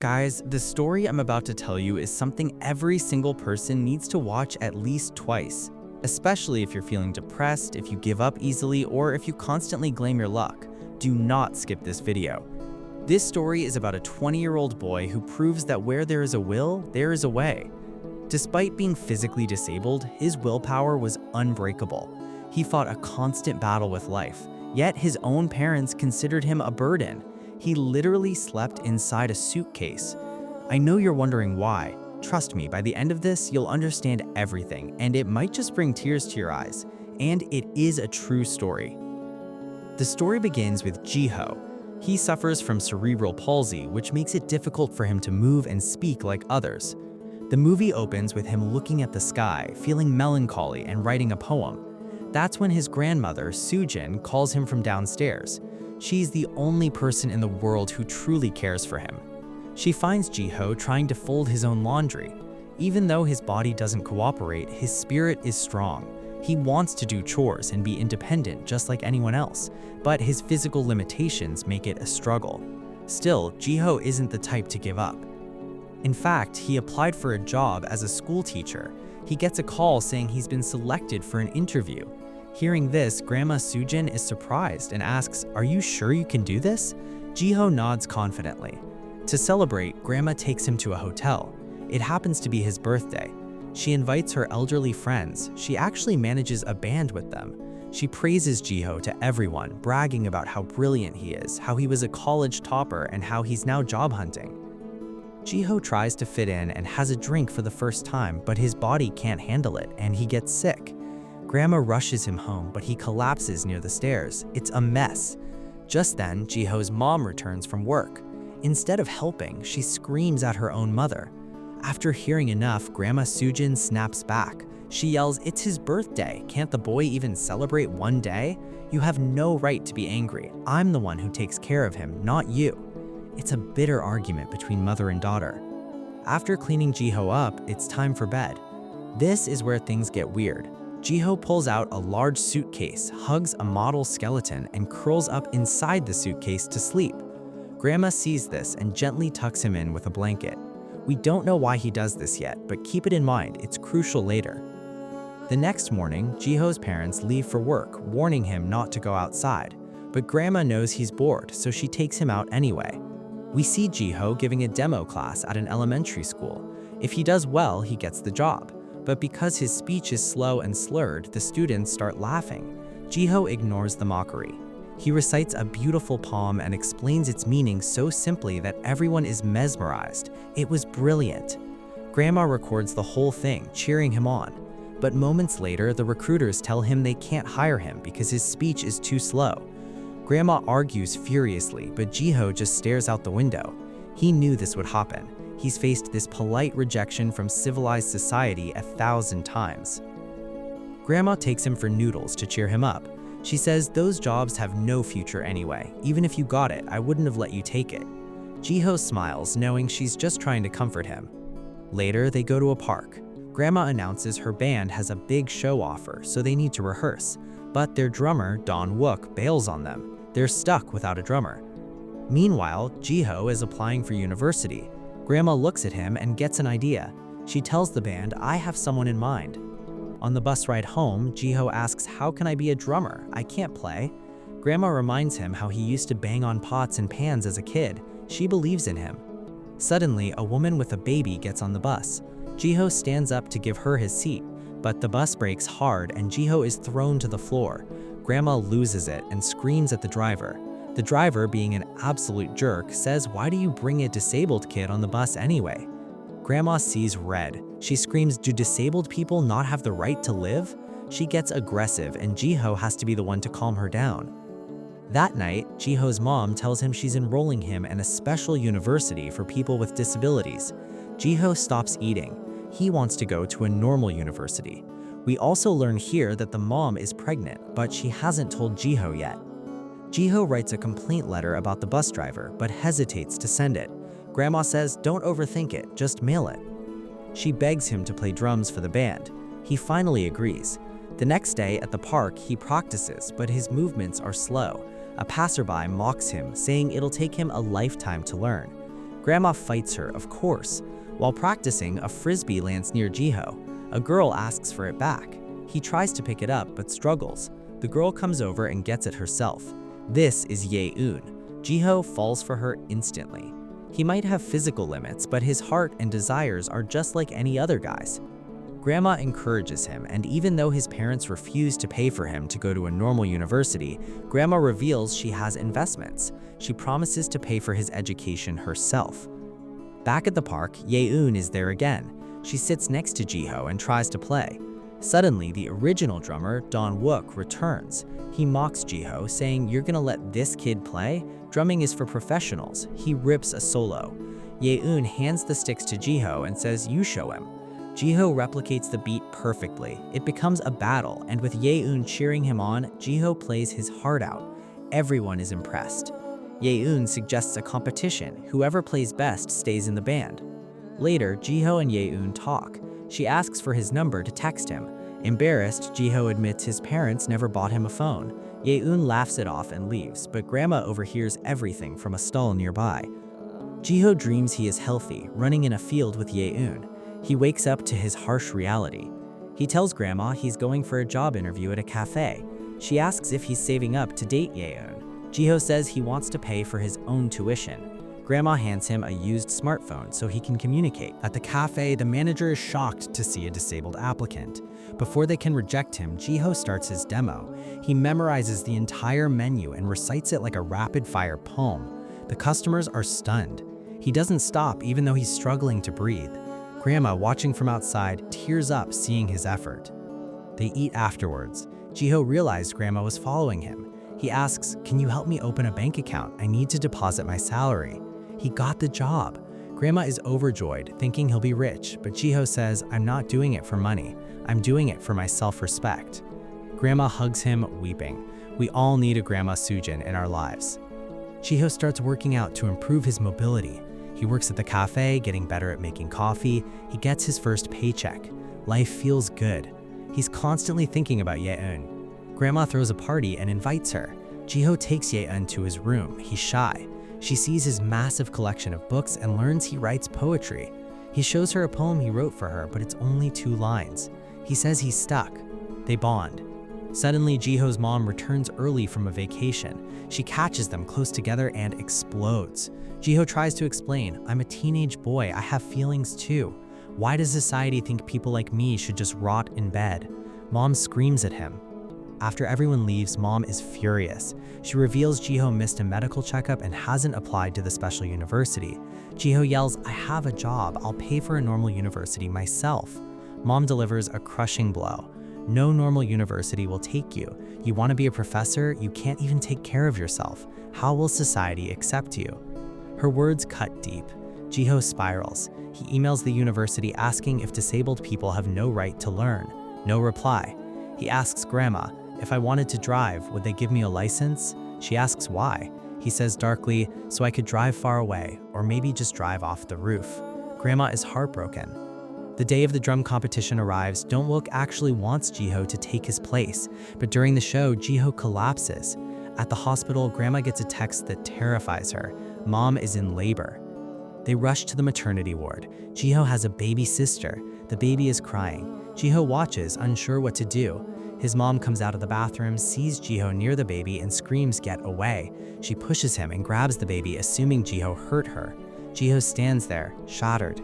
Guys, the story I'm about to tell you is something every single person needs to watch at least twice, especially if you're feeling depressed, if you give up easily, or if you constantly blame your luck. Do not skip this video. This story is about a 20-year-old boy who proves that where there is a will, there is a way. Despite being physically disabled, his willpower was unbreakable. He fought a constant battle with life, yet his own parents considered him a burden. He literally slept inside a suitcase. I know you're wondering why. Trust me, by the end of this, you'll understand everything, and it might just bring tears to your eyes. And it is a true story. The story begins with Jiho. He suffers from cerebral palsy, which makes it difficult for him to move and speak like others. The movie opens with him looking at the sky, feeling melancholy, and writing a poem. That's when his grandmother, Sujin, calls him from downstairs. She's the only person in the world who truly cares for him. She finds Jiho trying to fold his own laundry. Even though his body doesn't cooperate, his spirit is strong. He wants to do chores and be independent just like anyone else, but his physical limitations make it a struggle. Still, Jiho isn't the type to give up. In fact, he applied for a job as a school teacher. He gets a call saying he's been selected for an interview. Hearing this, Grandma Sujin is surprised and asks, "Are you sure you can do this?" Jiho nods confidently. To celebrate, Grandma takes him to a hotel. It happens to be his birthday. She invites her elderly friends. She actually manages a band with them. She praises Jiho to everyone, bragging about how brilliant he is, how he was a college topper, and how he's now job hunting. Jiho tries to fit in and has a drink for the first time, but his body can't handle it, and he gets sick. Grandma rushes him home, but he collapses near the stairs. It's a mess. Just then, Jiho's mom returns from work. Instead of helping, she screams at her own mother. After hearing enough, Grandma Sujin snaps back. She yells, "It's his birthday. Can't the boy even celebrate one day? You have no right to be angry. I'm the one who takes care of him, not you." It's a bitter argument between mother and daughter. After cleaning Jiho up, it's time for bed. This is where things get weird. Jiho pulls out a large suitcase, hugs a model skeleton, and curls up inside the suitcase to sleep. Grandma sees this and gently tucks him in with a blanket. We don't know why he does this yet, but keep it in mind, it's crucial later. The next morning, Jiho's parents leave for work, warning him not to go outside. But Grandma knows he's bored, so she takes him out anyway. We see Jiho giving a demo class at an elementary school. If he does well, he gets the job. But because his speech is slow and slurred, the students start laughing. Jiho ignores the mockery. He recites a beautiful poem and explains its meaning so simply that everyone is mesmerized. It was brilliant. Grandma records the whole thing, cheering him on. But moments later, the recruiters tell him they can't hire him because his speech is too slow. Grandma argues furiously, but Jiho just stares out the window. He knew this would happen. He's faced this polite rejection from civilized society 1,000 times. Grandma takes him for noodles to cheer him up. She says those jobs have no future anyway. Even if you got it, I wouldn't have let you take it. Jiho smiles, knowing she's just trying to comfort him. Later, they go to a park. Grandma announces her band has a big show offer, so they need to rehearse. But their drummer, Don Wook, bails on them. They're stuck without a drummer. Meanwhile, Jiho is applying for university. Grandma looks at him and gets an idea. She tells the band, "I have someone in mind." On the bus ride home, Jiho asks, "How can I be a drummer? I can't play." Grandma reminds him how he used to bang on pots and pans as a kid. She believes in him. Suddenly, a woman with a baby gets on the bus. Jiho stands up to give her his seat, but the bus brakes hard and Jiho is thrown to the floor. Grandma loses it and screams at the driver. The driver, being an absolute jerk, says, "Why do you bring a disabled kid on the bus anyway?" Grandma sees red. She screams, "Do disabled people not have the right to live?" She gets aggressive and Jiho has to be the one to calm her down. That night, Jiho's mom tells him she's enrolling him in a special university for people with disabilities. Jiho stops eating. He wants to go to a normal university. We also learn here that the mom is pregnant, but she hasn't told Jiho yet. Jiho writes a complaint letter about the bus driver, but hesitates to send it. Grandma says, "Don't overthink it, just mail it." She begs him to play drums for the band. He finally agrees. The next day at the park, he practices, but his movements are slow. A passerby mocks him, saying it'll take him a lifetime to learn. Grandma fights her, of course. While practicing, a frisbee lands near Jiho. A girl asks for it back. He tries to pick it up but struggles. The girl comes over and gets it herself. This is Ye-eun. Jiho falls for her instantly. He might have physical limits, but his heart and desires are just like any other guy's. Grandma encourages him, and even though his parents refuse to pay for him to go to a normal university, Grandma reveals she has investments. She promises to pay for his education herself. Back at the park, Ye-eun is there again. She sits next to Jiho and tries to play. Suddenly, the original drummer, Don Wook, returns. He mocks Jiho, saying, "You're gonna let this kid play? Drumming is for professionals." He rips a solo. Ye-eun hands the sticks to Jiho and says, "You show him." Jiho replicates the beat perfectly. It becomes a battle, and with Ye-eun cheering him on, Jiho plays his heart out. Everyone is impressed. Ye-eun suggests a competition. Whoever plays best stays in the band. Later, Jiho and Ye-eun talk. She asks for his number to text him. Embarrassed, Jiho admits his parents never bought him a phone. Ye-eun laughs it off and leaves, but Grandma overhears everything from a stall nearby. Jiho dreams he is healthy, running in a field with Ye-eun. He wakes up to his harsh reality. He tells Grandma he's going for a job interview at a cafe. She asks if he's saving up to date Ye-eun. Jiho says he wants to pay for his own tuition. Grandma hands him a used smartphone so he can communicate. At the cafe, the manager is shocked to see a disabled applicant. Before they can reject him, Jiho starts his demo. He memorizes the entire menu and recites it like a rapid-fire poem. The customers are stunned. He doesn't stop even though he's struggling to breathe. Grandma, watching from outside, tears up seeing his effort. They eat afterwards. Jiho realized Grandma was following him. He asks, "Can you help me open a bank account? I need to deposit my salary." He got the job. Grandma is overjoyed, thinking he'll be rich, but Jiho says, "I'm not doing it for money. I'm doing it for my self-respect." Grandma hugs him, weeping. We all need a Grandma Sujin in our lives. Jiho starts working out to improve his mobility. He works at the cafe, getting better at making coffee. He gets his first paycheck. Life feels good. He's constantly thinking about Ye-eun. Grandma throws a party and invites her. Jiho takes Ye-eun to his room. He's shy. She sees his massive collection of books and learns he writes poetry. He shows her a poem he wrote for her, but it's only 2 lines. He says he's stuck. They bond. Suddenly, Jiho's mom returns early from a vacation. She catches them close together and explodes. Jiho tries to explain, "I'm a teenage boy. I have feelings too. Why does society think people like me should just rot in bed?" Mom screams at him. After everyone leaves, Mom is furious. She reveals Jiho missed a medical checkup and hasn't applied to the special university. Jiho yells, "I have a job. I'll pay for a normal university myself." Mom delivers a crushing blow. "No normal university will take you. You want to be a professor? You can't even take care of yourself. How will society accept you?" Her words cut deep. Jiho spirals. He emails the university asking if disabled people have no right to learn. No reply. He asks Grandma, "If I wanted to drive, would they give me a license?" She asks why. He says darkly, "So I could drive far away, or maybe just drive off the roof." Grandma is heartbroken. The day of the drum competition arrives. Don Wook actually wants Jiho to take his place, but during the show, Jiho collapses. At the hospital, Grandma gets a text that terrifies her. Mom is in labor. They rush to the maternity ward. Jiho has a baby sister. The baby is crying. Jiho watches, unsure what to do. His mom comes out of the bathroom, sees Jiho near the baby, and screams, "Get away." She pushes him and grabs the baby, assuming Jiho hurt her. Jiho stands there, shattered.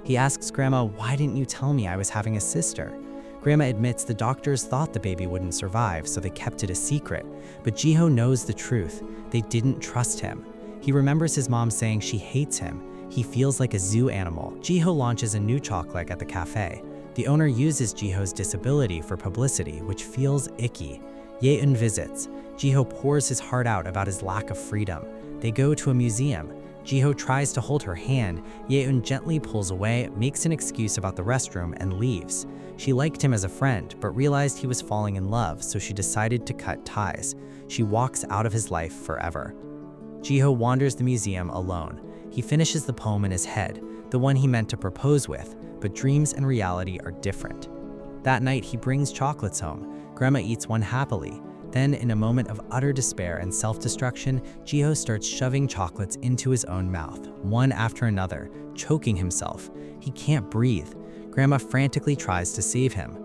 He asks Grandma, "Why didn't you tell me I was having a sister?" Grandma admits the doctors thought the baby wouldn't survive, so they kept it a secret. But Jiho knows the truth. They didn't trust him. He remembers his mom saying she hates him. He feels like a zoo animal. Jiho launches a new chocolate at the cafe. The owner uses Jiho's disability for publicity, which feels icky. Ye-eun visits. Jiho pours his heart out about his lack of freedom. They go to a museum. Jiho tries to hold her hand. Ye-eun gently pulls away, makes an excuse about the restroom, and leaves. She liked him as a friend, but realized he was falling in love, so she decided to cut ties. She walks out of his life forever. Jiho wanders the museum alone. He finishes the poem in his head, the one he meant to propose with, but dreams and reality are different. That night, he brings chocolates home. Grandma eats one happily. Then, in a moment of utter despair and self-destruction, Jiho starts shoving chocolates into his own mouth, one after another, choking himself. He can't breathe. Grandma frantically tries to save him.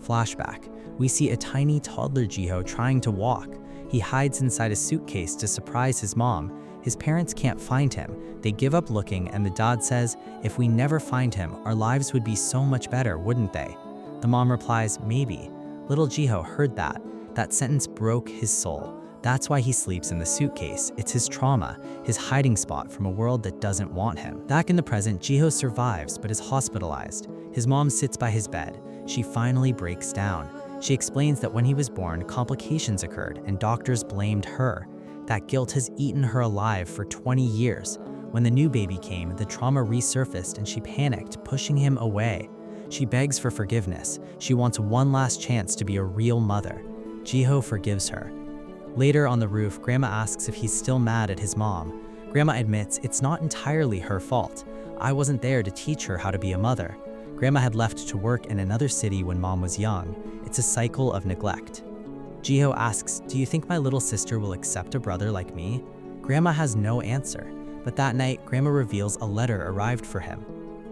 Flashback. We see a tiny toddler Jiho trying to walk. He hides inside a suitcase to surprise his mom. His parents can't find him. They give up looking, and the dad says, "If we never find him, our lives would be so much better, wouldn't they?" The mom replies, "Maybe." Little Jiho heard that. That sentence broke his soul. That's why he sleeps in the suitcase. It's his trauma, his hiding spot from a world that doesn't want him. Back in the present, Jiho survives but is hospitalized. His mom sits by his bed. She finally breaks down. She explains that when he was born, complications occurred and doctors blamed her. That guilt has eaten her alive for 20 years. When the new baby came, the trauma resurfaced and she panicked, pushing him away. She begs for forgiveness. She wants one last chance to be a real mother. Jiho forgives her. Later on the roof, Grandma asks if he's still mad at his mom. Grandma admits it's not entirely her fault. "I wasn't there to teach her how to be a mother." Grandma had left to work in another city when mom was young. It's a cycle of neglect. Jiho asks, "Do you think my little sister will accept a brother like me?" Grandma has no answer, but that night, Grandma reveals a letter arrived for him.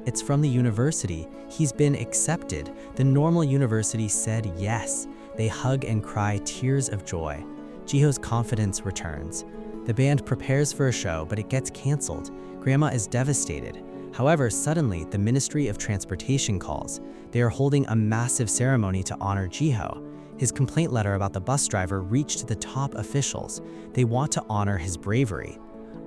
It's from the university. He's been accepted. The normal university said yes. They hug and cry tears of joy. Jiho's confidence returns. The band prepares for a show, but it gets canceled. Grandma is devastated. However, suddenly, the Ministry of Transportation calls. They are holding a massive ceremony to honor Jiho. His complaint letter about the bus driver reached the top officials. They want to honor his bravery.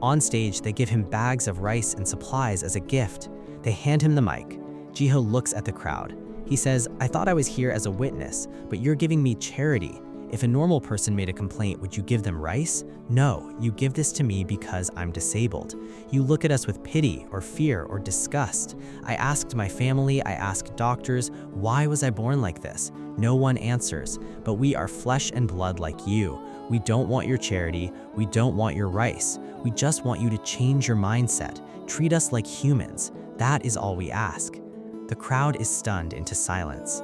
On stage, they give him bags of rice and supplies as a gift. They hand him the mic. Jiho looks at the crowd. He says, "I thought I was here as a witness, but you're giving me charity. If a normal person made a complaint, would you give them rice? No, you give this to me because I'm disabled. You look at us with pity or fear or disgust. I asked my family, I asked doctors, why was I born like this? No one answers, but we are flesh and blood like you. We don't want your charity. We don't want your rice. We just want you to change your mindset. Treat us like humans. That is all we ask." The crowd is stunned into silence.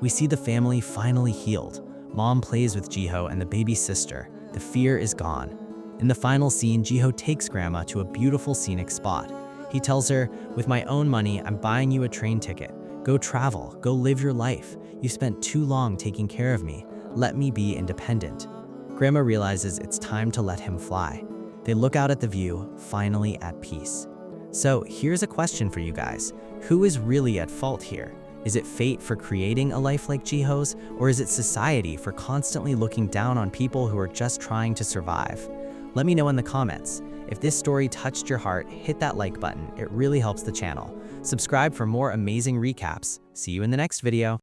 We see the family finally healed. Mom plays with Jiho and the baby sister. The fear is gone. In the final scene, Jiho takes Grandma to a beautiful scenic spot. He tells her, "With my own money, I'm buying you a train ticket. Go travel, go live your life. You spent too long taking care of me. Let me be independent." Grandma realizes it's time to let him fly. They look out at the view, finally at peace. So here's a question for you guys. Who is really at fault here? Is it fate for creating a life like Jiho's, or is it society for constantly looking down on people who are just trying to survive? Let me know in the comments. If this story touched your heart, hit that like button. It really helps the channel. Subscribe for more amazing recaps. See you in the next video.